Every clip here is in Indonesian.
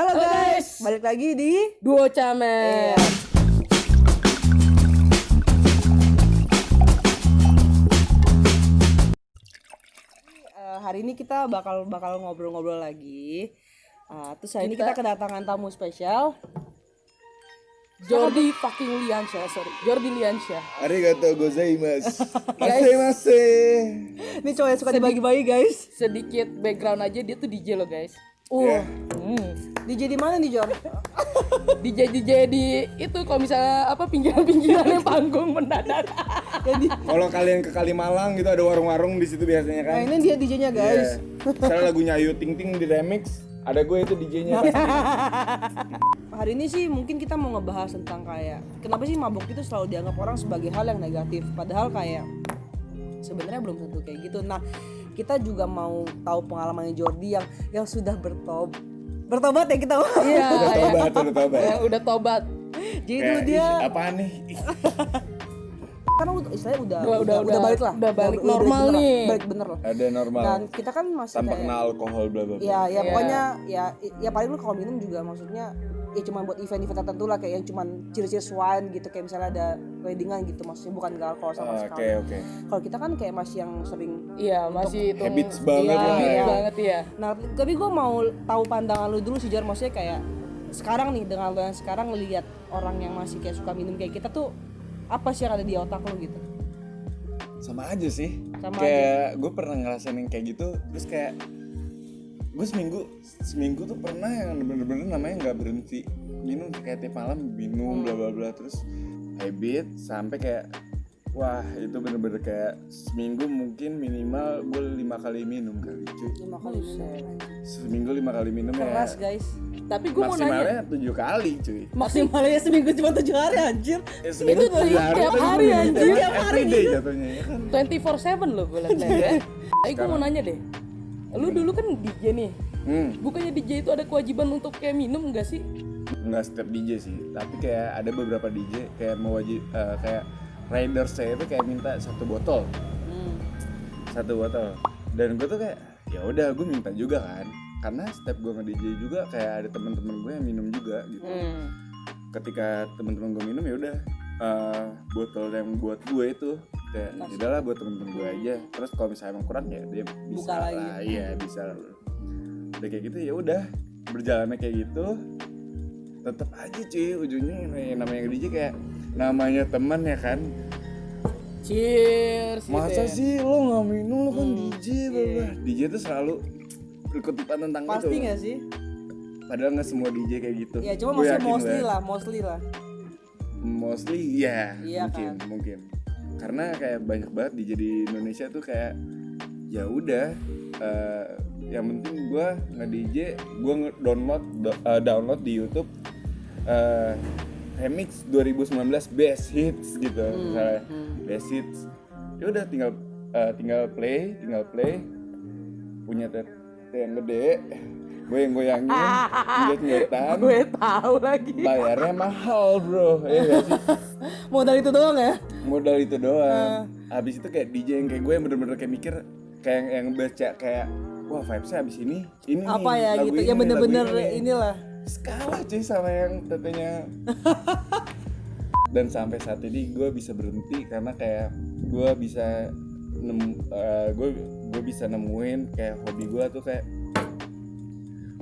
Halo guys, balik lagi di Duo Camer. Hari ini kita bakal ngobrol-ngobrol lagi. Terus hari ini kita kedatangan tamu spesial. Jordi Liansyah. Arigatou gozaimasu. Masih. Ini cowok yang suka dibagi-bagi guys. Sedikit background aja, dia tuh DJ loh guys. Yeah. DJ di mana nih Jor? DJ di itu kalau misalnya apa pinggiran yang panggung mendadak. Jadi, Kalau kalian ke Kalimalang gitu ada warung-warung di situ biasanya kan. nah ini dia DJ-nya guys. Yeah. Misalnya lagunya Ayu Ting Ting di remix, ada gue itu DJ-nya. Hari ini sih mungkin kita mau ngebahas tentang kayak kenapa sih mabuk itu selalu dianggap orang sebagai hal yang negatif, padahal kayak sebenarnya belum tentu kayak gitu. Nah, kita juga mau tahu pengalamannya Jordi yang sudah bertobat ya kita. Iya. Udah tobat. Yang udah tobat. Jadi itu dia Apaan nih? karena istilahnya udah balik lah. Udah balik normal bener lah. nih. Balik bener loh. Ada normal. Dan kita kan masih Tanpa kayak kena alkohol bla bla bla. ya Iya. pokoknya ya paling lu kalau minum juga maksudnya ya cuma buat event tertentu lah, kayak yang cuman cheers wine gitu, kayak misalnya ada weddingan gitu, maksudnya bukan nggak alkohol sama sekali. Oke. Kalau kita kan kayak masih yang sering Iya, masih itu Habits banget Iya, lah. habits iya. banget ya. Nah, tapi gue mau tahu pandangan lu dulu sih Jar, maksudnya kayak sekarang nih dengan lo yang sekarang lihat orang yang masih kayak suka minum kayak kita tuh apa sih yang ada di otak lu gitu? Sama aja sih. Sama kayak gue pernah ngerasain yang kayak gitu, terus kayak gue seminggu tuh pernah yang bener-bener namanya nggak berhenti minum, kayak tiap malam minum bla bla bla, terus habit sampai kayak wah itu bener-bener kayak seminggu mungkin minimal gue 5 kali minum kali cuy. 5 kali minum. Seminggu 5 kali minum Keras ya. guys. Tapi gue mau nanya, Maksimalnya 7 kali cuy. Maksimalnya seminggu cuma 7 hari anjir. Seminggu Itu tiap 7 hari, tapi anjir. minum Tiap hari everyday gitu. jatuhnya ya kan. 24/7 loh gue liat ya. Tapi gue mau nanya deh, lu dulu kan DJ nih, bukannya DJ itu ada kewajiban untuk kayak minum enggak sih? Nggak setiap DJ sih, tapi kayak ada beberapa DJ kayak mewajib kayak riders saya itu kayak minta satu botol, dan gue tuh kayak ya udah gue minta juga kan, karena setiap gue nge-DJ juga kayak ada teman-teman gue yang minum juga gitu. Ketika teman-teman gue minum ya udah botol yang buat gue itu kayak udahlah buat teman-teman gue aja, terus kalau misalnya emang kurang ya dia bisa Buka lagi. lah, iya bisa. Udah kayak gitu ya udah berjalannya kayak gitu, tetap aja cuy ujungnya namanya DJ kayak namanya teman ya kan. Cheers. Masa gitu ya. sih lo nggak minum, lo kan DJ bla. DJ tuh selalu berkutipan tentang itu. Pasti nggak sih? Padahal nggak semua DJ kayak gitu. Ya cuma Gua maksudnya yakin mostly lah. Mostly ya, Iya mungkin. Karena kayak banyak banget DJ di Indonesia tuh kayak ya udah yang penting gue nge-DJ, gue download di YouTube remix 2019 best hits gitu, misalnya best hits. Ya udah tinggal play, punya tete yang gede, gue yang goyangin, nyetan. Gue tahu lagi. Bayarnya mahal bro, ya gak sih? Modal itu doang ya? Modal itu doang. Habis itu kayak DJ yang kayak gue yang bener-bener kayak mikir, kayak yang baca kayak wah vibesnya abis ini Apa nih, ya lagu gitu, ini ya nih, bener-bener lagu ini nih. inilah. Skala cuy sama yang tetenya. Dan sampai saat ini gue bisa berhenti karena kayak gue bisa gue bisa nemuin kayak hobi gue tuh, kayak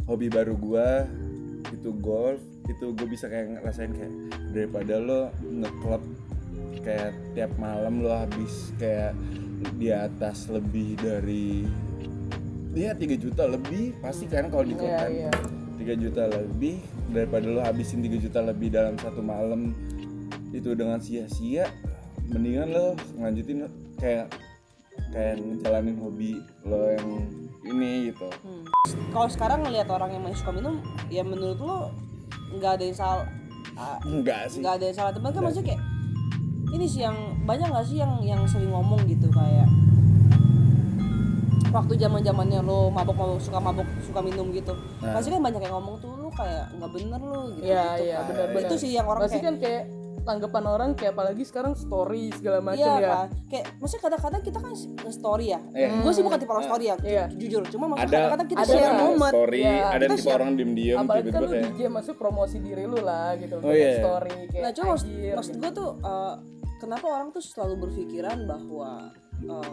hobi baru gue itu golf. Itu gue bisa kayak ngerasain kayak daripada lo nge-club kayak tiap malam lo habis kayak di atas lebih dari 3 juta lebih pasti kan kalau di klub kan. 3 juta lebih, daripada lo habisin 3 juta lebih dalam satu malam itu dengan sia-sia, mendingan lo ngelanjutin kayak ngejalanin hobi lo yang ini gitu. Kalau sekarang ngelihat orang yang masih suka minum, ya menurut lo nggak ada yang salah. Enggak sih. Nggak ada yang salah, teman kan maksudnya kayak ini sih yang banyak nggak sih yang sering ngomong gitu, kayak waktu zamannya lo suka minum gitu, pasti kan banyak yang ngomong tuh lo kayak nggak bener lo gitu. Iya, gitu iya, kan. benar-benar. Itu sih yang orang pasti kayak kan kayak tanggapan orang kayak apalagi sekarang story segala macam Iya ya. kan, kayak maksudnya kadang-kadang kita kan nge-story ya. Gue sih bukan tipe orang story ya, jujur. Cuma maksudnya kadang-kadang kita share kan momen. story, Iya, ada kita tipe share. orang diem-diem Apalagi kan tiba-tiba lu kayak DJ maksudnya promosi diri lu lah gitu. Oh, Kayak iya. story kayak Nah, cuma anjir, maksud gue tuh kenapa orang tuh selalu berpikiran bahwa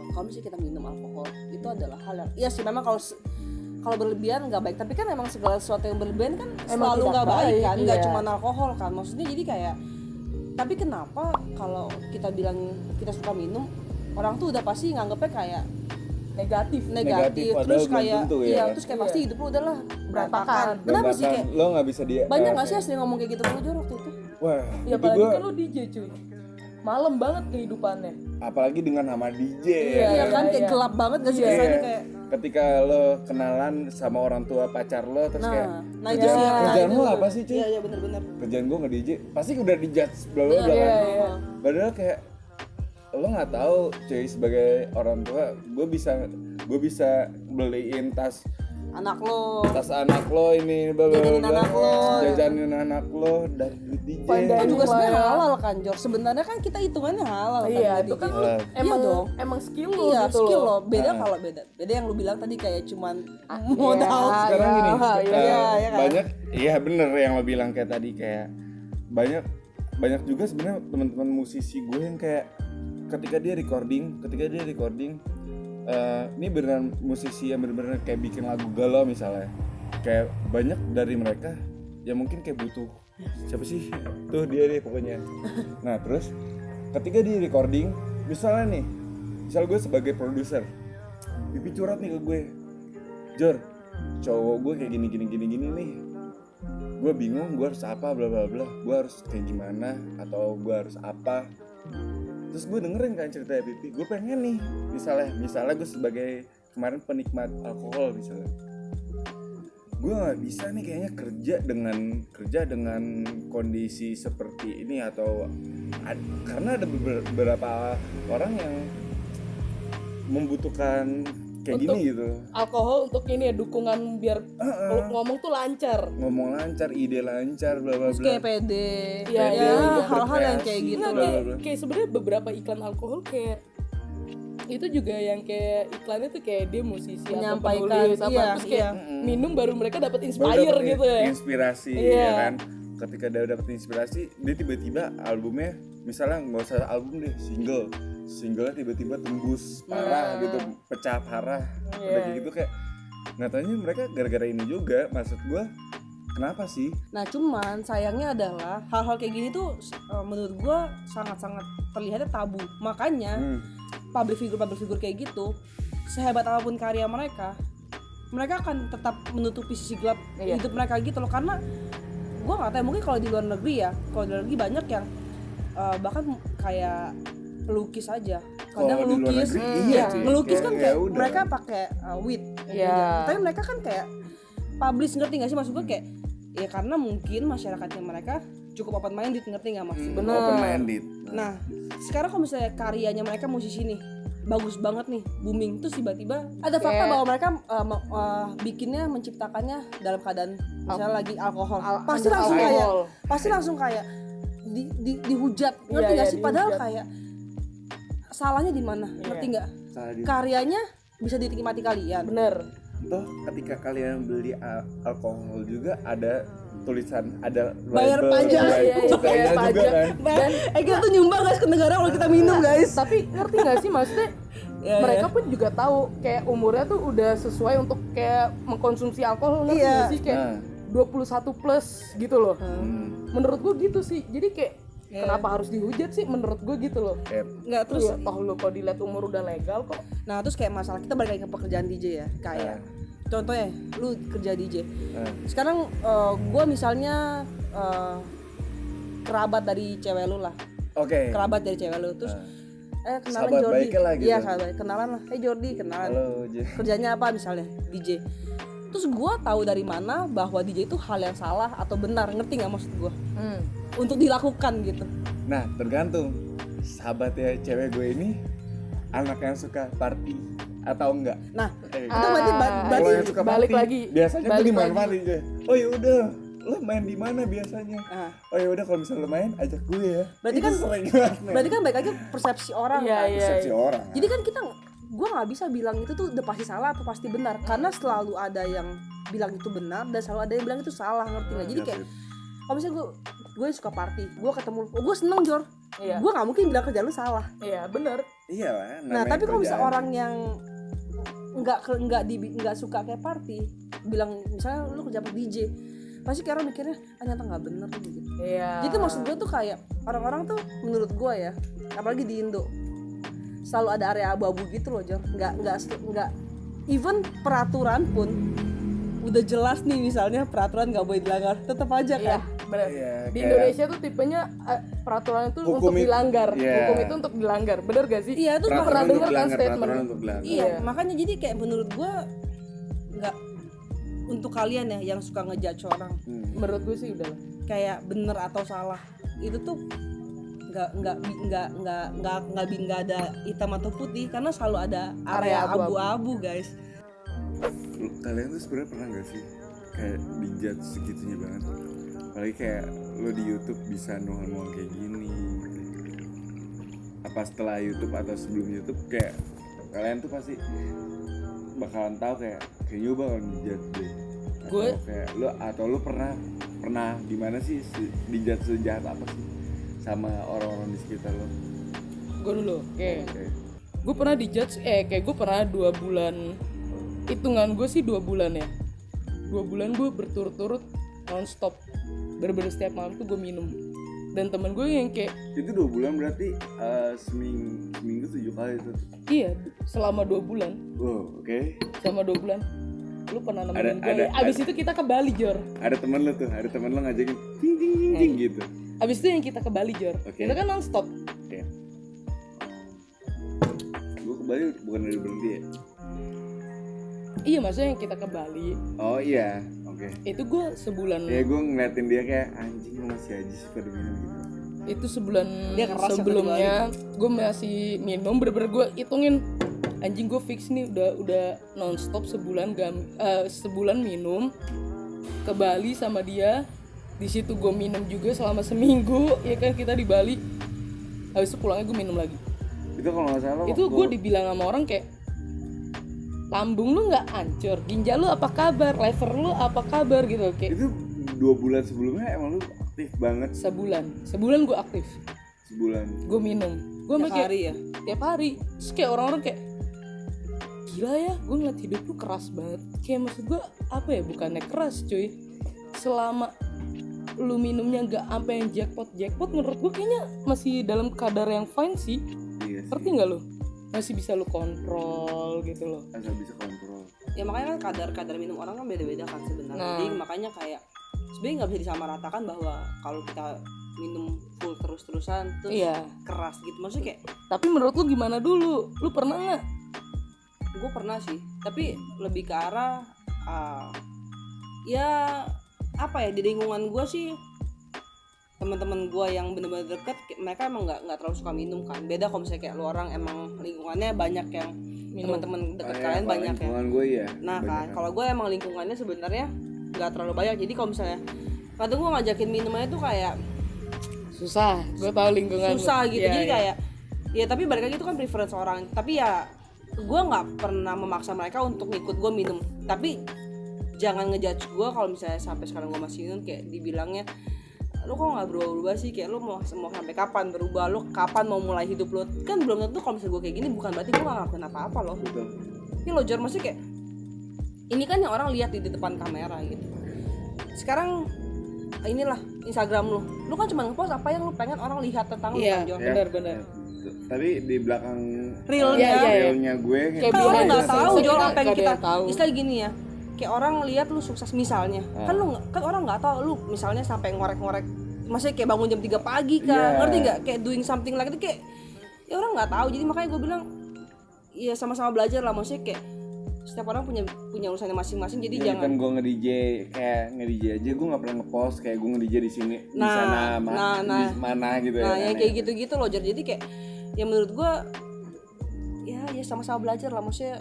kalau misalnya kita minum alkohol itu adalah hal yang iya sih memang kalau berlebihan nggak baik, tapi kan emang segala sesuatu yang berlebihan kan Emang selalu tidak nggak baik baik, kan, nggak iya. cuma alkohol kan, maksudnya jadi kayak tapi kenapa kalau kita bilang kita suka minum orang tuh udah pasti nganggepnya kayak negatif. Negatif, terus padahal belum kayak tentu ya. iya terus kayak pasti hidup lu udahlah berantakan. Kenapa sih Berantakan, kayak lo nggak bisa dia banyak nggak sih asli ngomong kayak gitu lu Jor waktu itu? Wah, Ya itu apalagi gua kan lu DJ cuy. Malam banget kehidupannya. apalagi dengan nama DJ Iya, Iya kan kayak iya. gelap banget gak sih Iya. kesannya kayak ketika lo kenalan sama orang tua pacar lo terus kayak nah itu sih yang kerjaan itu lo tuh. apa sih cuy? Iya benar-benar. Kerjaan gue nge-DJ pasti udah dijudge bla bla bla Iya, kan. iya. Padahal kayak lo nggak tahu cuy, sebagai orang tua gue bisa beliin tas Anak lo anak lo ini bla bla Jajanin bla, anak lo. jajanin anak lo dari duit DJ. Fine itu dining juga sebenarnya lah ya. halal kan Jor. Sebenarnya kan kita hitungannya halal kan. Iya, jadi itu kan gitu. lu Iya emang dong. emang skill lu Iya gitu skill loh. lo beda kalau beda yang lu bilang tadi kayak cuman Iya. modal. Sekarang gini, Iya, iya kan? banyak, iya bener yang lo bilang kayak tadi kayak banyak juga sebenarnya teman-teman musisi gue yang kayak ketika dia recording, ini beneran musisi yang bener-bener kayak bikin lagu galau misalnya, kayak banyak dari mereka yang mungkin kayak butuh siapa sih tuh dia deh pokoknya. Nah terus ketika dia recording, misal gue sebagai produser, Pipi curhat nih ke gue, Jor, cowok gue kayak gini nih, gue bingung gue harus apa bla bla bla, gue harus kayak gimana atau gue harus apa. Terus gue dengerin kan ceritanya Pipi, gue pengen nih misalnya gue sebagai kemarin penikmat alkohol misalnya, gue nggak bisa nih kayaknya kerja dengan kondisi seperti ini atau karena ada beberapa orang yang membutuhkan kayak Untuk gini gitu, Alkohol untuk ini ya dukungan biar kalau ngomong tuh lancar. ngomong lancar, ide lancar, bla bla Terus bla. kayak pede. Iya, Ya, iya, iya. hal-hal yang kayak Berkreasi. gitu Nggak, loh. kayak sebenarnya beberapa iklan alkohol kayak itu juga yang kayak iklannya tuh kayak dia musisi Menyampaikan, atau penulis apa iya, terus kayak minum baru mereka dapat Baru inspire dapet gitu ya. inspirasi Iya. ya kan. Ketika dia dapet inspirasi, dia tiba-tiba albumnya misalnya nggak usah album deh, singlenya tiba-tiba tembus parah gitu, pecah parah. Udah kayak gitu kayak nggak taunya mereka gara-gara ini juga. Maksud gue kenapa sih? Nah cuman sayangnya adalah hal-hal kayak gini tuh menurut gue sangat-sangat terlihatnya tabu. Makanya public figure kayak gitu, sehebat apapun karya mereka akan tetap menutupi sisi gelap hidup mereka gitu loh. Karena gue nggak tahu, mungkin kalau di luar negeri ya, kalau di luar negeri banyak yang bahkan kayak pelukis aja kadang Kalau di luar ngelukis, negeri, iya, cuy. ngelukis kan Kayak kayak udah. mereka pakai wit, Iya. tapi mereka kan kayak publish, ngerti nggak sih maksud gue kayak ya karena mungkin masyarakatnya mereka cukup open minded, ngerti nggak maksud? Bener. Open minded. Nah sekarang kalau misalnya karyanya mereka musisi nih bagus banget nih, booming, terus tiba-tiba ada fakta Kayak- bahwa mereka bikinnya, menciptakannya dalam keadaan misalnya lagi alkohol, pasti under langsung alkohol. kayak pasti langsung kayak dihujat, ngerti Iya, nggak iya, sih? Padahal dihujat. kayak salahnya di mana, ngerti nggak? Salah dia. Karyanya bisa dinikmati kalian. Bener. Toh ketika kalian beli alkohol juga ada tulisan, ada Bayar label, pajak. bayar Iya, iya, cukainya bayar juga pajak. kan. Dan Kita tuh nyumbang guys ke negara kalau kita minum guys. tapi ngerti nggak sih maksudnya Ya, mereka pun juga tahu kayak umurnya tuh udah sesuai untuk kayak mengkonsumsi alkohol, ngerti Iya. nggak sih kayak Nah. 21 plus gitu loh. Menurut gue gitu sih. Jadi kayak kenapa harus dihujat sih menurut gue gitu loh. Kayak Nggak, terus Terus toh lu kalau dilihat umur udah legal kok. nah terus kayak masalah kita balik lagi ke pekerjaan DJ ya, kayak contohnya lu kerja DJ sekarang, gue misalnya kerabat dari cewek lu lah, oke. kerabat dari cewek lu, terus kenalan Sahabat Jordi, baiknya lah gitu. iya sahabat, kenalan lah, Jordi, kenalan, Halo, J. kerjanya apa misalnya DJ, terus gue tahu dari mana bahwa DJ itu hal yang salah atau benar, ngerti nggak maksud gue, untuk dilakukan gitu. Nah, tergantung sahabatnya cewek gue ini anak yang suka party atau enggak. Nah Eh, itu berarti kalau yang suka balik party, lagi. biasanya gue Balik dimanfaatin aja. Oh ya udah, lo main di mana biasanya? Ah. Oh ya udah kalau misalnya lo main ajak gue ya. Berarti Itu kan sering banget, men. berarti kan baik lagi persepsi orang Iya, kan. iya. Persepsi orang. Jadi kan gue nggak bisa bilang itu tuh udah pasti salah atau pasti benar karena selalu ada yang bilang itu benar dan selalu ada yang bilang itu salah, ngerti nggak? Jadi Iya kayak sih. kalau misalnya gue suka party, gue ketemu, gue seneng Jor, Iya. gue nggak mungkin bilang kerja lu salah. Iya, benar. Iya lah. Nah namanya tapi kalau misalnya kerjaan. orang yang nggak suka kayak party, bilang misalnya lu kerja apa DJ, pasti kayak orang mikirnya ternyata nggak bener gitu. Iya. Jadi maksud gue tuh kayak orang-orang tuh menurut gue ya, apalagi di Indo selalu ada area abu-abu gitu loh Jor. Nggak even peraturan pun udah jelas nih, misalnya peraturan nggak boleh dilanggar, tetap aja Iya, kan. benar. Iya, Di kayak- Indonesia tuh tipenya peraturan itu Hukum untuk itu- dilanggar. iya. Hukum itu untuk dilanggar. Bener gak sih? Iya itu Peraturan pernah untuk dengar kan dilanggar, statement? peraturan untuk dilanggar. Iya, Iya. makanya jadi kayak menurut gue nggak, untuk kalian ya yang suka ngejudge orang Menurut gue sih udah lah. kayak bener atau salah, itu tuh nggak ada hitam atau putih karena selalu ada area Area abu-abu. abu-abu guys. Kalian tuh sebenarnya pernah gak sih kayak dijudge segitunya banget? Apalagi kayak lo di YouTube bisa nuang kayak gini. Apa setelah YouTube atau sebelum YouTube kayak kalian tuh pasti bakalan tahu kayak kayaknya gue bakalan dijudge deh. Gue- Atau lo pernah gimana sih dijudge sejahat apa sih sama orang-orang di sekitar lo? Gue dulu. Oke. Oke. Gue pernah dijudge kayak gue pernah 2 bulan. Hitungan gue sih 2 bulan ya. 2 bulan gue berturut-turut non-stop. Bener-bener setiap malam tuh gue minum. Dan temen gue yang kayak Itu 2 bulan berarti seminggu 7 kali itu. iya selama 2 bulan. Wow, oke. Selama 2 bulan. Lu pernah nemenin gue Ada- ya? Abis itu kita ke Bali Jor. Ada temen lo ngajakin ting ting ting ting gitu. Abis itu yang kita ke Bali Jor. Oke. Kita kan non-stop. Oke. Gue ke Bali bukan dari berhenti ya? Iya maksudnya yang kita ke Bali Oh iya, oke. itu gue sebulan. Ya gue ngeliatin dia kayak anjing lo masih aja sih pada minum gitu. Itu sebulan Dia keras ya sebelumnya gue masih minum, bener-bener gue hitungin anjing gue fix nih udah nonstop sebulan minum ke Bali sama dia. Di situ gue minum juga selama seminggu ya kan, kita di Bali, habis itu pulangnya gue minum lagi. Itu kalau nggak salah Itu gue dibilang sama orang kayak lambung lu nggak hancur, ginjal lu apa kabar, liver lu apa kabar gitu. Kayak itu 2 bulan sebelumnya emang lu aktif banget. sebulan gue aktif, Sebulan. gue minum, gue Tiap hari ya. tiap hari. Terus kayak orang-orang kayak gila ya, gue ngeliat hidup lu keras banget. Kayak maksud gue apa ya, bukannya keras cuy, selama lu minumnya nggak sampai yang jackpot, menurut gue kayaknya masih dalam kadar yang fine sih. Iya sih. Ngerti nggak lu? Masih bisa lu kontrol gitu loh. Asal bisa kontrol. Ya makanya kan kadar minum orang kan beda-beda kan sebenarnya. Nah. Jadi makanya kayak sebenarnya nggak bisa disamaratakan bahwa kalau kita minum full terus-terusan terus Iya. keras gitu. Maksudnya kayak Tapi menurut lu gimana dulu? Lu pernah nggak? gue pernah sih, tapi lebih ke arah ya apa ya, di lingkungan gue sih teman-teman gue yang bener-bener deket, mereka emang nggak terlalu suka minum kan. Beda kalau misalnya kayak lu orang emang lingkungannya banyak yang Minum. teman-teman deket kalian banyak ya. Lingkungan gue ya. Nah banyak kan kalau gue emang lingkungannya sebenarnya nggak terlalu banyak, jadi kalau misalnya kadang gue ngajakin minumannya tuh kayak Susah. Gue tahu lingkungan. susah lu. gitu. Iya, Jadi iya. kayak ya tapi balik lagi itu kan preference orang. Tapi ya gue nggak pernah memaksa mereka untuk ngikut gue minum. Tapi jangan ngejudge gue kalau misalnya sampai sekarang gue masih minum, kayak dibilangnya lu kok nggak berubah sih, kayak lu mau sampai kapan berubah, lu kapan mau mulai hidup lu, kan belum tentu. Kalau misalnya gue kayak gini bukan berarti gue nggak ngelakuin apa-apa loh. Betul. Ini lo Jor, maksudnya kayak ini kan yang orang lihat di depan kamera gitu. Sekarang inilah Instagram lu kan cuma ngepost apa yang lu pengen orang lihat tentang lu Iya, kan Jor. Ya, benar. Tapi di belakang Realnya Iya, iya. realnya gue Kayak kan orang behind nggak the tahu scenes, Jor kita apa yang nggak ada kita yang tahu. istilah gini ya, kayak orang lihat lu sukses misalnya kan lu kan orang nggak tahu lu misalnya sampai ngorek-ngorek, maksudnya kayak bangun jam 3 pagi kan. Iya. Ngerti nggak, kayak doing something like itu, kayak ya orang nggak tahu. Jadi makanya gue bilang ya sama-sama belajar lah, maksudnya kayak setiap orang punya urusannya masing-masing, jadi Jadi jangan kan gue nge-DJ kayak nge-DJ aja gue nggak pernah nge-post kayak gue nge-DJ di sini di Nah, sana nah. di mana gitu nah ya. yang kayak gitu-gitu loh Jor. Jadi kayak ya menurut gue ya sama-sama belajar lah, maksudnya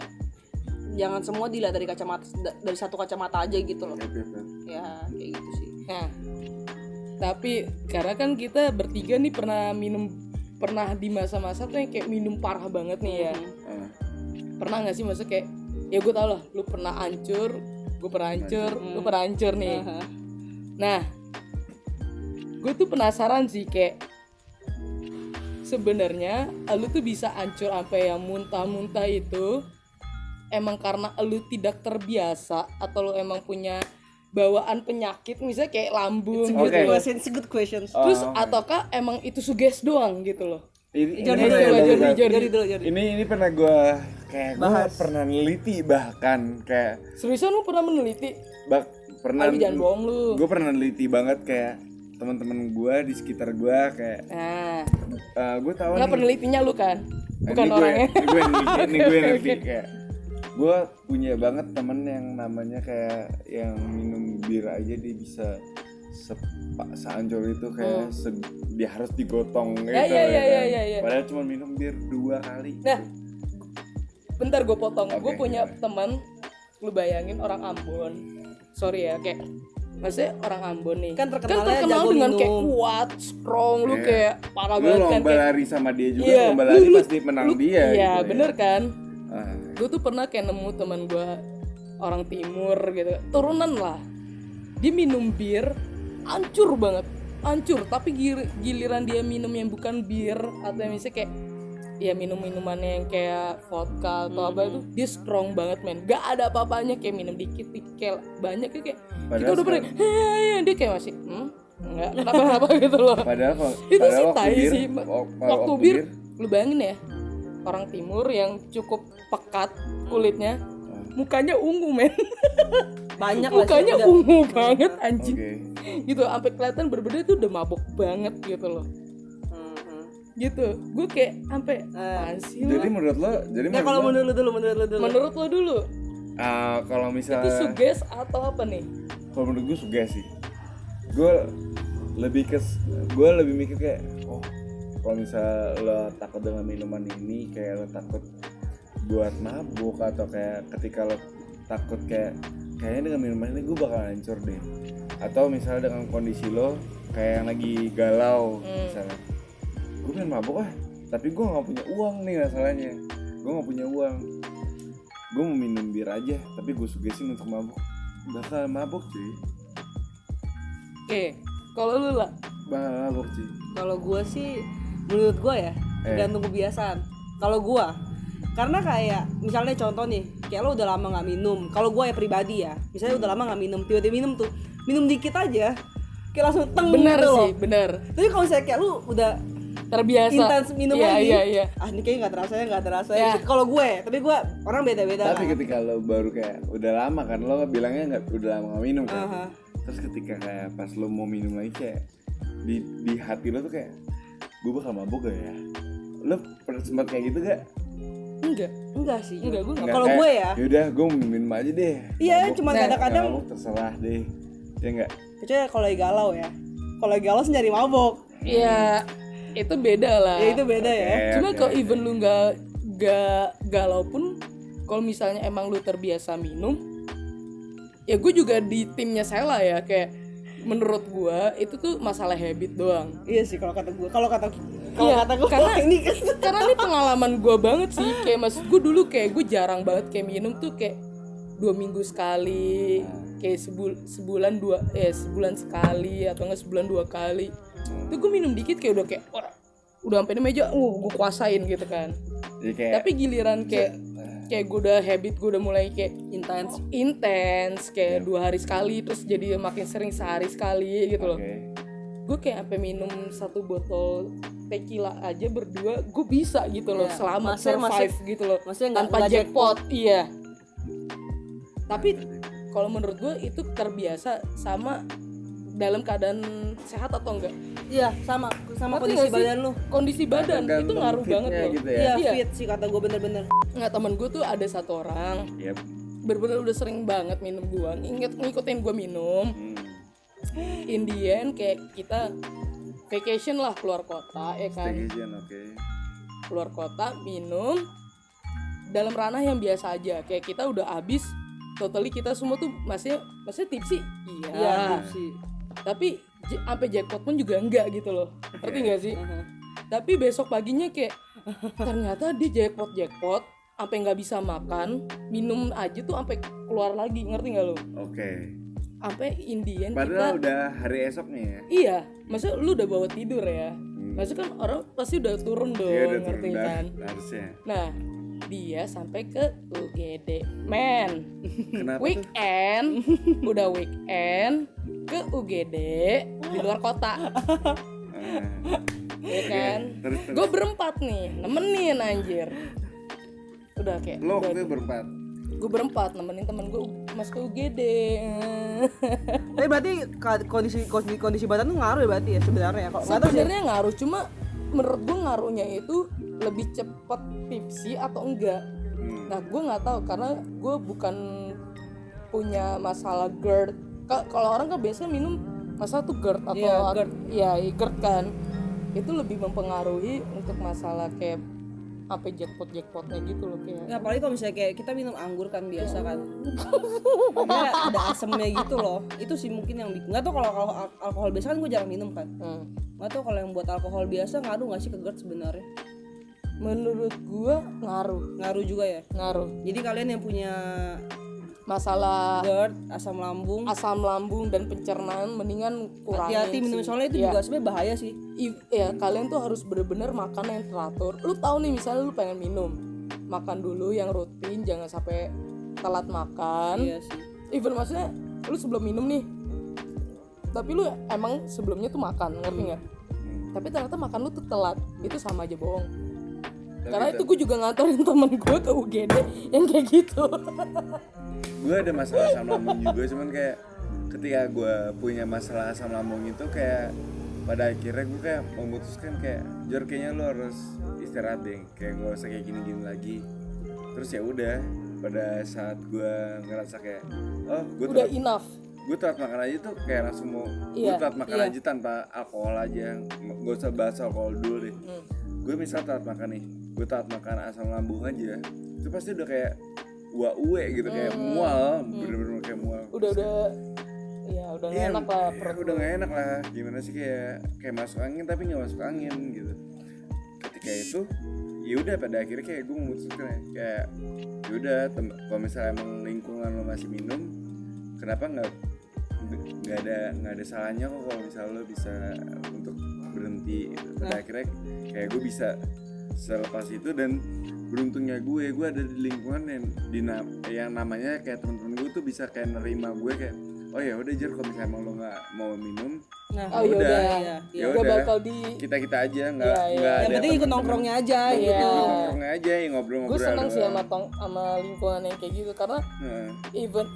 jangan semua dilihat dari kacamata, dari satu kacamata aja gitu loh. Oke. Ya kayak gitu sih. Nah, Tapi karena kan kita bertiga nih pernah di masa-masa tuh yang kayak minum parah banget nih ya. Pernah nggak sih masa kayak ya gue tau lah, lu pernah hancur, gue pernah hancur, lu pernah hancur nih. Nah, gue tuh penasaran sih kayak sebenarnya lu tuh bisa hancur sampai yang muntah-muntah itu emang karena lu tidak terbiasa atau lu emang punya bawaan penyakit misalnya kayak lambung gitu Okay. loh. It's a good question. Terus ataukah emang itu suges doang gitu loh. Jordi dulu. Ini pernah gue kayak gue pernah neliti bahkan kayak Seriusan lu pernah meneliti? pernah Albi jangan bohong lu. gue pernah neliti banget kayak teman-teman gue di sekitar gue kayak Nah, gue tahu nggak nih penelitinya lu kan? Bukan ini orangnya. gue neliti kayak gue punya banget temen yang namanya kayak yang minum bir aja dia bisa seancur itu kayak dia harus digotong gitu Ya. padahal cuma minum bir 2 kali. Nah, bentar gue potong. Oke, Gue punya gimana? teman, lu bayangin orang Ambon. Sorry ya, kayak maksudnya orang Ambon nih. Kan terkenalnya terkenal jago dengan minum. kayak kuat, strong, lu Iya. kayak parah Lu banget kan lomba kayak. lari sama dia juga, Iya, lomba lari pasti menang dia Iya, gitu bener ya. kan? Ah, Gue tuh pernah kayak nemu teman gue orang timur gitu, turunan lah. Dia minum bir, hancur banget, hancur. Tapi giliran dia minum yang bukan bir atau yang misalnya kayak ya minum-minumannya yang kayak vodka atau apa itu, dia strong banget men. Gak ada apa-apanya, kayak minum dikit kayak banyak kayak kita Padahal udah pernah dia kayak masih enggak kenapa-napa gitu loh. padahal Itu padahal sih waktu tai bir, sih. Waktu bir, lu bayangin ya, orang timur yang cukup pekat kulitnya, mukanya ungu men. Banyak lah. Mukanya udah. ungu banget anjing. Oke. Gitu sampai kelihatan berbeda itu udah mabok banget gitu loh. Gitu. Gue kayak sampai apaan sih lu? Jadi menurut lo, Nah, kalau menurut lu dulu. Menurut lo dulu kalau itu misalnya suges atau apa nih? kalau menurut gue suges sih. Gue lebih mikir kayak kalau misalnya lo takut dengan minuman ini kayak lo takut buat mabuk atau kayak ketika lo takut kayaknya dengan minuman ini gue bakal hancur deh, atau misalnya dengan kondisi lo kayak yang lagi galau misalnya gue pengen mabuk tapi gue nggak punya uang nih masalahnya, gue nggak punya uang, gue mau minum bir aja tapi gue sugesin untuk mabuk, bakal mabuk cuy. Oke, kalau lu lah Mabuk cuy. Kalau gue sih, menurut gue ya, tergantung kebiasaan. Kalau gue, karena kayak misalnya contoh nih, kayak lo udah lama nggak minum. Kalau gue ya pribadi ya, misalnya udah lama nggak minum, tiba-tiba minum dikit aja, kayak langsung teng bener gitu loh. sih, bener. Tapi kalau misalnya kayak lu udah Terbiasa. intens minum Iya, lagi, iya. ini kayaknya nggak terasa Ya. gitu. Kalau gue, tapi gue orang beda-beda. Tapi kan. ketika lo baru kayak udah lama kan, lo bilangnya nggak udah lama nggak minum kan. Aha. Terus ketika kayak pas lo mau minum lagi kayak di hati lo tuh kayak gue bakal mabuk gak ya? Lo pernah sempat kayak gitu gak? Enggak sih. Enggak, gue Nggak, Kalau kayak, gue ya, yaudah gue minum aja deh. iya Mabuk, cuma Nah, kadang-kadang, mabuk terserah deh. Ya enggak? kecuali kalau lagi galau ya. Kalau lagi galau sih nyari mabok. Ya itu beda lah. Ya itu beda ya. Cuma Oke. kalau even lu nggak galau pun, kalau misalnya emang lu terbiasa minum, ya gue juga di timnya Sela ya, kayak menurut gue itu tuh masalah habit doang. Iya sih kalau kata gue. Kalau kata Iya, gue karena- ini kan Karena ini pengalaman gue banget sih, kayak maksud gue dulu kayak gue jarang banget kayak minum tuh kayak 2 minggu sekali, kayak sebulan sekali atau enggak sebulan 2 kali. Itu gue minum dikit kayak udah sampai di meja, gue kuasain gitu kan. Jadi kayak Tapi giliran kayak gue udah habit, gue udah mulai kayak intens kayak 2 hari sekali, terus jadi makin sering sehari sekali gitu loh. oke. Gue kayak sampai minum 1 botol tequila aja berdua gue bisa gitu loh, Iya, selamat maksudnya- survive gitu loh, maksudnya tanpa nggak jackpot. Iya, tapi kalau menurut gue itu terbiasa sama dalam keadaan sehat atau enggak, iya sama Ngerti kondisi nggak sih? badan lu. kondisi badan itu Tergantung ngaruh fitnya banget loh gitu ya. Iya Iya. fit sih kata gue bener-bener. nggak. Temen gue tuh ada 1 orang Yep. bener-bener udah sering banget minum gue, ngikutin gue minum. In the end kayak kita vacation lah keluar kota ya kan, Staycation, oke. keluar kota minum dalam ranah yang biasa aja, kayak kita udah habis totally, kita semua tuh masih tipsy. Iya sih. Tapi sampai jackpot pun juga enggak gitu loh, ngerti nggak sih? Tapi besok paginya kayak ternyata dia jackpot sampai nggak bisa makan, minum aja tuh sampai keluar lagi, ngerti nggak lo? Oke. Sampai Indian Padahal kita udah hari esoknya ya. iya, masa lu udah bawa tidur ya? Masa kan orang pasti udah turun dong, Iya udah turun ngerti dah, kan? harusnya. Nah, dia sampai ke UGD, men. Kenapa tuh? Weekend, udah weekend ke UGD di luar kota, ya kan? Terus Gue berempat nih, nemenin anjir. Udah kayak lo waktu itu berempat. gue berempat nemenin temen gue masuk ke UGD. Tapi berarti kondisi badan tuh ngaruh ya berarti ya sebenarnya. Kok nggak tahu sih. Sebenarnya ngaruh, cuma menurut gue ngaruhnya itu lebih cepet tipsi atau enggak. Nah gue nggak tahu karena gue bukan punya masalah GERD. Kalau orang kan biasanya minum masalah tuh GERD atau Iya, GERD. ya GERD kan, itu lebih mempengaruhi untuk masalah kayak apa jackpotnya gitu loh kayak. Nggak, apalagi kalau misalnya kayak kita minum anggur kan biasa kan. Dia ada asemnya gitu loh. Itu sih mungkin yang nggak tahu kalau alkohol biasa kan gue jarang minum kan. Nggak tahu kalau yang buat alkohol biasa ngaruh nggak sih ke GERD sebenarnya? Menurut gue Ngaruh juga ya. ngaruh Jadi kalian yang punya masalah GERD, asam lambung, dan pencernaan mendingan kurangin. hati-hati minum sih. soalnya itu Iya. juga sebenarnya bahaya sih. Ya kalian tuh harus bener-bener makan yang teratur. Lu tahu nih misalnya lu pengen minum, makan dulu yang rutin, jangan sampai telat makan. Iya sih. Even maksudnya lu sebelum minum nih, tapi lu emang sebelumnya tuh makan, ngerti nggak? Tapi ternyata makan lu tuh telat, itu sama aja bohong. Karena itu gue juga nganterin temen gue ke UGD yang kayak gitu. Gue ada masalah asam lambung juga, cuman kayak ketika gue punya masalah asam lambung itu kayak pada akhirnya gue kayak memutuskan kayak Jor kayaknya lo harus istirahat deh, kayak gak usah kayak gini-gini lagi. Terus ya udah, pada saat gue ngerasa kayak oh gue Udah enough. gue telat makan aja tuh kayak langsung mau gue Iya, telat makan iya. aja tanpa alkohol aja, gak usah bahas alkohol dulu deh. Gue misal telat makan nih, gue telat makan asam lambung aja, itu pasti udah kayak uwe gitu, kayak mual, bener-bener kayak mual. Udah ya udah nggak enak lah perut. Udah gak enak lah, gimana sih kayak masuk angin tapi nggak masuk angin gitu. Ketika itu ya udah pada akhirnya kayak gue memutuskan kayak ya udah kalau misalnya emang lingkungan lo masih minum, kenapa nggak ada salahnya kok kalau misalnya lo bisa untuk berhenti gitu. Pada akhirnya kayak gue bisa selepas itu, dan beruntungnya gue ada di lingkungan yang namanya kayak teman-teman gue tuh bisa kayak nerima gue kayak oh ya udah Jer, kalau misalnya emang lo nggak mau minum, Nah, Oh ya udah, ya nggak udah. bakal di. kita aja nggak Iya, iya. nggak yang ada penting ikut teman-teman. nongkrongnya aja Iya. gitu. Ikut nongkrongnya aja ya, ngobrol-ngobrol. Gue seneng sih doang. sama lingkungan yang kayak gitu karena Heeh. even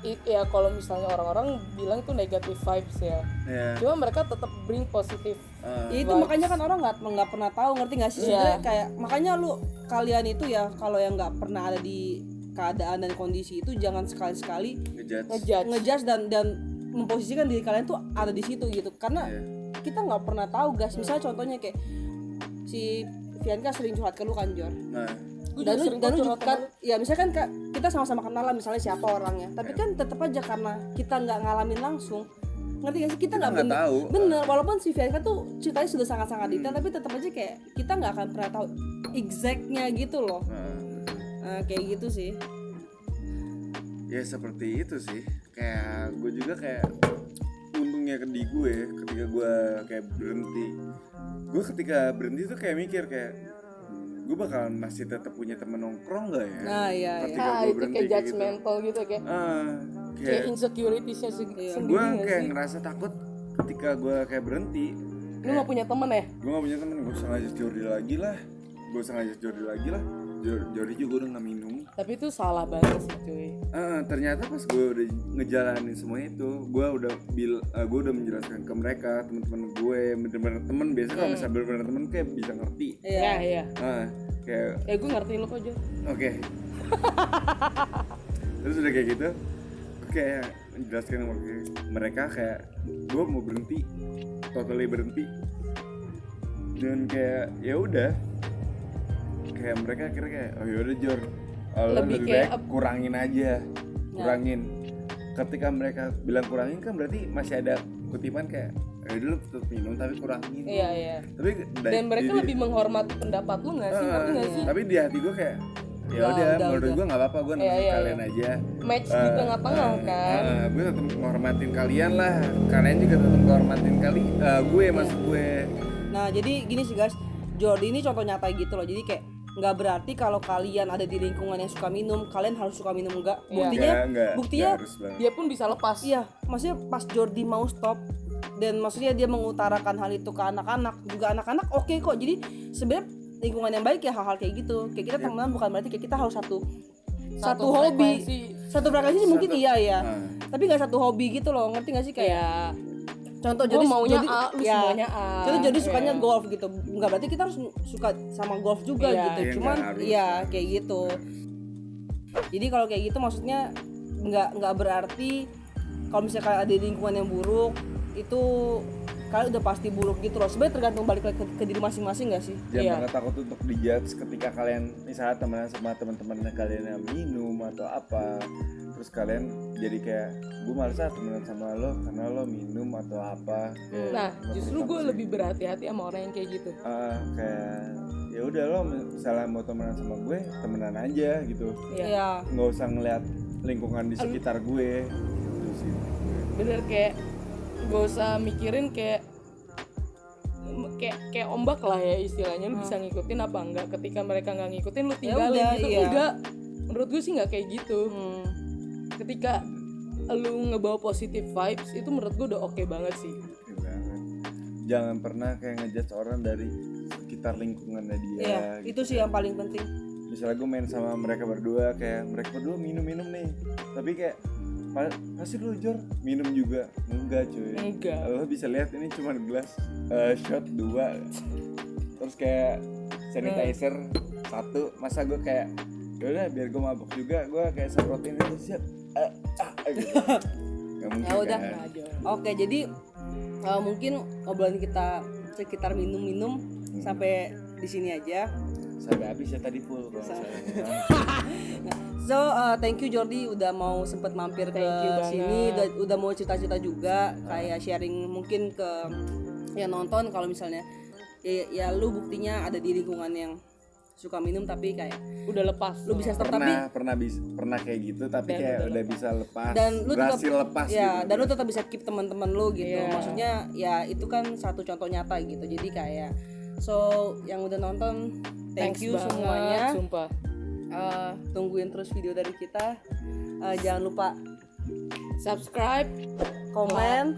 ya kalau misalnya orang-orang bilang itu negative vibes ya, Ya. cuma mereka tetap bring positif. Ya itu makanya kan orang nggak pernah tahu, ngerti nggak sih Iya. sebenarnya kayak makanya kalian itu ya kalau yang nggak pernah ada di keadaan dan kondisi itu jangan sekali-sekali Ngejudge. ngejudge dan memposisikan diri kalian tuh ada di situ gitu, karena Iya. kita nggak pernah tahu guys. Misalnya contohnya kayak si Fianka sering curhat ke lu kan Jor, Nah, Gue dan juga lu sering dan lu curhat kan sama lu. ya misalkan kita sama-sama kenal lah misalnya siapa orangnya, tapi kan tetap aja karena kita nggak ngalamin langsung, ngerti gak sih, kita nggak nggak tahu. bener walaupun si Fianka tuh ceritanya sudah sangat-sangat detail, tapi tetap aja kayak kita nggak akan pernah tahu exactnya gitu loh. Nah, kayak gitu sih. ya seperti itu sih, kayak gue juga kayak untungnya di gue ketika gue kayak berhenti, gue ketika berhenti tuh kayak mikir kayak gue bakalan masih tetap punya temen nongkrong gak ya Nah, iya, ketika Ah, gue itu berhenti kayak kayak gitu. judgmental gitu kayak Kayak insecuritiesnya Iya. sendiri gue nggak kayak sih? ngerasa takut ketika gue kayak berhenti. Lu nggak punya temen ya? Gue gak punya temen, gue usah ngajak Jordi lagi lah, Jordi juga udah gak minum. Tapi itu salah banget sih cuy. Ternyata pas gue udah ngejalanin semua itu, gue udah menjelaskan ke mereka, teman-teman gue, bener-bener temen. Biasa kalau misalnya bener-bener temen kayak bisa ngerti. Iya. Kayak Ya gue ngerti lo kok Jo. oke. Terus udah kayak gitu, gue kayak menjelaskan ke mereka kayak gue mau berhenti, totally berhenti. Dan kayak ya udah, kayak mereka akhirnya kayak oh yaudah Jor, lo Lebih lebih kayak baik kurangin aja, kurangin. ketika mereka bilang kurangin kan berarti masih ada kutipan kayak dulu tetap minum tapi kurangin. Iya. Tapi Dan mereka lebih menghormati pendapat lu nggak sih? Ngerti nggak sih? tapi di hati gue kayak ya udah menurut gue nggak apa-apa, gue nemenin kalian aja. Match di tengah-tengah kan. Gue tetap menghormatin kalian lah, kalian juga tetap menghormatin gue maksud gue. Nah jadi gini sih guys, Jordi ini contoh nyata gitu loh. Jadi kayak nggak berarti kalau kalian ada di lingkungan yang suka minum, kalian harus suka minum enggak. Buktinya Nggak harus banget. Dia pun bisa lepas. iya, maksudnya pas Jordi mau stop dan maksudnya dia mengutarakan hal itu ke anak-anak, juga anak-anak oke kok. Jadi sebenarnya lingkungan yang baik ya hal-hal kayak gitu. Kayak kita temenan bukan berarti kayak kita harus satu hobi. Satu frekuensi sih mungkin iya ya. Tapi nggak satu hobi gitu loh, ngerti nggak sih kayak contoh Gua Jordi maunya Jordi- A, lu ya, semuanya A. contoh Jordi Ya. sukanya golf gitu, nggak berarti kita harus suka sama golf juga Iya. gitu. Iya, Cuman nggak harus. ya kayak gitu. Jadi kalau kayak gitu maksudnya nggak berarti kalau misalnya kalian ada di lingkungan yang buruk itu kalian udah pasti buruk gitu loh. Sebenarnya tergantung balik lagi ke diri masing-masing nggak sih? Jangan Iya. pernah takut untuk dijudge ketika kalian misalnya temenan sama teman-teman kalian yang minum atau apa, terus kalian jadi kayak gue males temenan sama lo karena lo minum atau apa. Kayak, Nah, nggak justru perlu gue takut lebih berhati-hati sama orang yang kayak gitu. sih. Kayak ya udah lo misalnya mau temenan sama gue temenan aja gitu, Iya. nggak usah ngeliat lingkungan di sekitar gue gitu sih. Bener kayak gak usah mikirin kayak ombak lah ya istilahnya, lu bisa ngikutin apa enggak. Ketika mereka nggak ngikutin lu tinggalin udah, gitu. iya. Enggak, menurut gue sih nggak kayak gitu. Ketika lu ngebawa positive vibes itu menurut gue udah oke banget sih. Oke banget. Jangan pernah kayak ngejudge orang dari sekitar lingkungannya dia. Iya, gitu. itu sih yang paling penting. Misalnya gue main sama mereka berdua, kayak mereka berdua minum-minum nih, tapi kayak pasti lu Jor minum juga? Enggak cuy, Enggak. lo bisa lihat ini cuma gelas shot 2 terus kayak sanitizer 1, masa gue kayak yaudah biar gue mabuk juga, gue kayak semprotin itu siap gitu. Gak mungkin Ya udah. kan. Oke, jadi mungkin obrolan kita sekitar minum-minum sampai di sini aja. Sampai habis ya tadi full kalau misalnya. So thank you Jordi udah mau sempet mampir ke Thank you banget. sini, udah mau cerita-cerita juga, kayak sharing mungkin ke yang nonton kalau misalnya ya lu buktinya ada di lingkungan yang suka minum tapi kayak Udah lepas. lu bisa stop tapi pernah kayak gitu tapi Dan kayak udah udah bisa lepas, dan lu tetap berhasil lepas ya gitu. dan lu tetap bisa keep teman-teman lu gitu. Iya. Maksudnya ya itu kan satu contoh nyata gitu. Jadi kayak so yang udah nonton thank Thanks you banget, semuanya. sumpah. Tungguin terus video dari kita. Jangan lupa Subscribe, komen,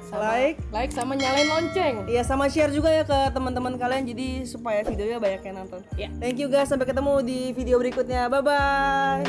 sama like sama nyalain lonceng. iya sama share juga ya ke teman-teman kalian jadi supaya videonya banyak yang nonton. Ya. Thank you guys, sampai ketemu di video berikutnya. Bye bye.